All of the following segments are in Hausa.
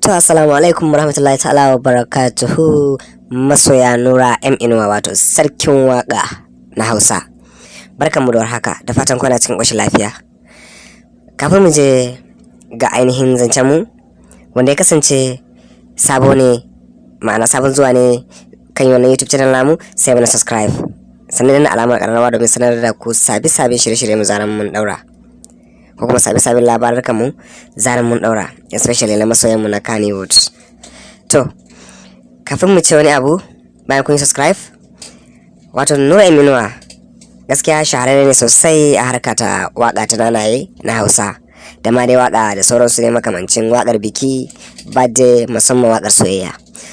To assalamu alaikum warahmatullahi ta'ala wa barakatuhu masoya Nura M Inuwa wato sarkin waka na Hausa. Barkanmu da warhaka da fatan kuna cikin ƙoshin lafiya. Kafin mu je ga ainihin zancen mu wanda ya kasance sabo ne ma'ana sabon zuwa ne kan wannan YouTube channel namu sai mana subscribe. Sannan na alamar ƙararrawa domin sanar da ku sabbin shirye-shirye mu zaran mun daura. Ko kuma sabbin labarukan mu zaran mun daura, especially na masoyan mu na Kannywood. To kafin mu ce wani abu bayan kun yi subscribe, wato Nura M Inuwa gaskiya shahararre ne sosai a harka ta waka ta nanaye na Hausa da ma dai waka da sauransu ne makamancin wakar biki, birthday, musamman wakar soyayya.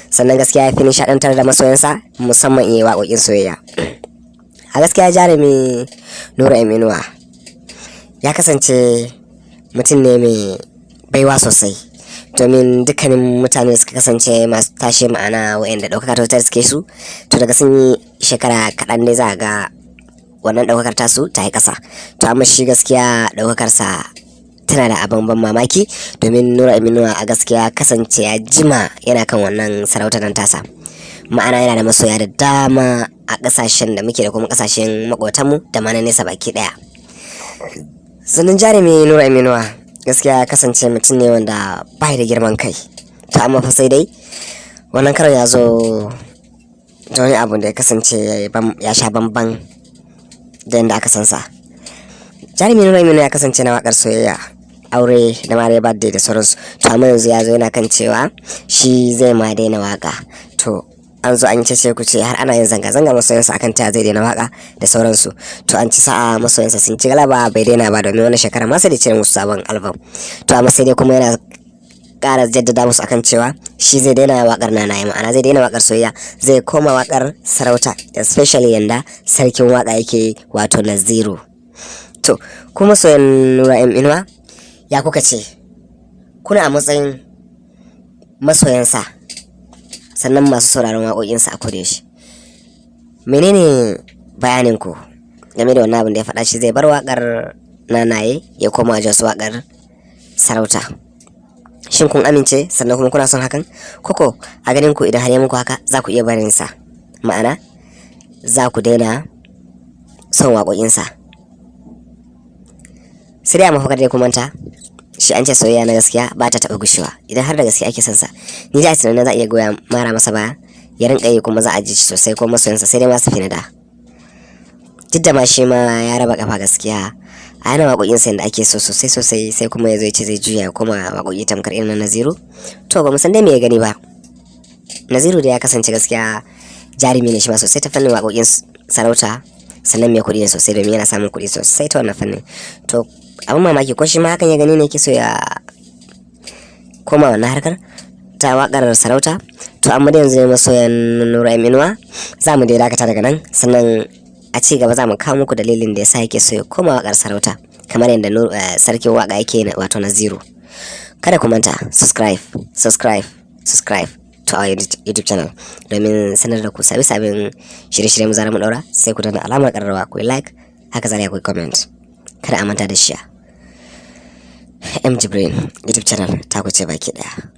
Sannan gaskiya ya fi nishadantar da masoyansa musamman iya waƙoƙin soyayya. A gaskiya jarumi Nura M Inuwa ya kasance mutum ne mai baiwa sosai, domin dukkanin mutane suka kasance masu tashi ma'ana wa'anda ɗaukaka ta suke su, to daga sun yi shekara kaɗan ne za a ga wannan ɗaukakar tasu ta yi ƙasa. To amma shi gaskiya ɗaukakarsa tana da abin ban mamaki, domin Nura M Inuwa a gaskiya kasance ya jima yana kan wannan sarautar nan tasa, ma'ana yana da masoya da dama a ƙasashen da muke da kuma ƙasashen maƙotanmu da ma na nesa baki ɗaya. Sannan jarumi Nura M Inuwa gaskiya kasance mutum ne wanda bai da girman kai, to amma fa sai dai wannan karon ya zo da wani abu da ya kasance ya sha bamban da yadda aka san sa. Jarumi Nura M Inuwa ya kasance na wakar soyayya, aure da ma dai birthday da sauransu, to amma yanzu ya zo yana kan cewa shi zai ma daina waka. To an zo an yi cece ku ce har ana yin zanga-zanga masoyansa akan ta zai daina waka da sauransu. To an ci sa'a masoyansa sun ci galaba, bai daina ba domin wannan shekara ma sai da cire musu sabon album. To amma sai dai kuma yana ƙara jaddada musu akan cewa shi zai daina wakar nanaye, ma'ana zai daina wakar soyayya, zai koma wakar sarauta, especially yanda sarkin waka yake wato Naziru. To kuma soyan Nura M Inuwa ya kuka ce kuna a matsayin masoyansa sannan masu sauraron waƙoƙinsa a kodayaushe, menene bayanin ku game da wannan abin da ya faɗa shi zai bar waƙar nanaye ya koma wajen su waƙar sarauta? Shin kun amince sannan kuma kuna son hakan, koko a ganin ku idan har ya muku haka za ku iya barin sa, ma'ana za ku daina son waƙoƙinsa? Sai dai a mafakar dai kuma manta shi an ce soyayya na gaskiya ba ta taɓa gushewa. Idan har da gaskiya ake son sa, ni da tunanin za a iya goya mara masa baya ya rinka yi kuma za a ji shi sosai, ko masoyansa sai dai masu fi na da. Duk da ma shi ma ya raba kafa gaskiya a yana waƙoƙinsa yadda ake so sosai sai kuma ya zo ya ce zai juya ya koma waƙoƙi tamkar irin na Naziru. To ba mu san dai me ya gani ba. Naziru da ya kasance gaskiya jarumi ne shi ma sosai ta fannin waƙoƙin sarauta, sannan mai kuɗi ne sosai domin yana samun kuɗi sosai ta wannan fannin. To abin mamaki ko shi ma hakan ya gani ne ke so ya koma wannan harkar ta wakar sarauta. To amma da yanzu ne masoyan Nura M Inuwa za mu dai dakata daga nan, sannan a ci gaba za mu kawo muku dalilin da yasa yake so ya koma wakar sarauta kamar yadda sarkin waka yake wato Naziru. Kada ku manta subscribe to our YouTube channel domin sanar da ku sabbin shirye-shirye mu zara mu daura. Sai ku danna alamar karrawa, ku like, haka zalika ku comment. Kada a manta da shi M Jibrin YouTube channel ta ku ce baki daya.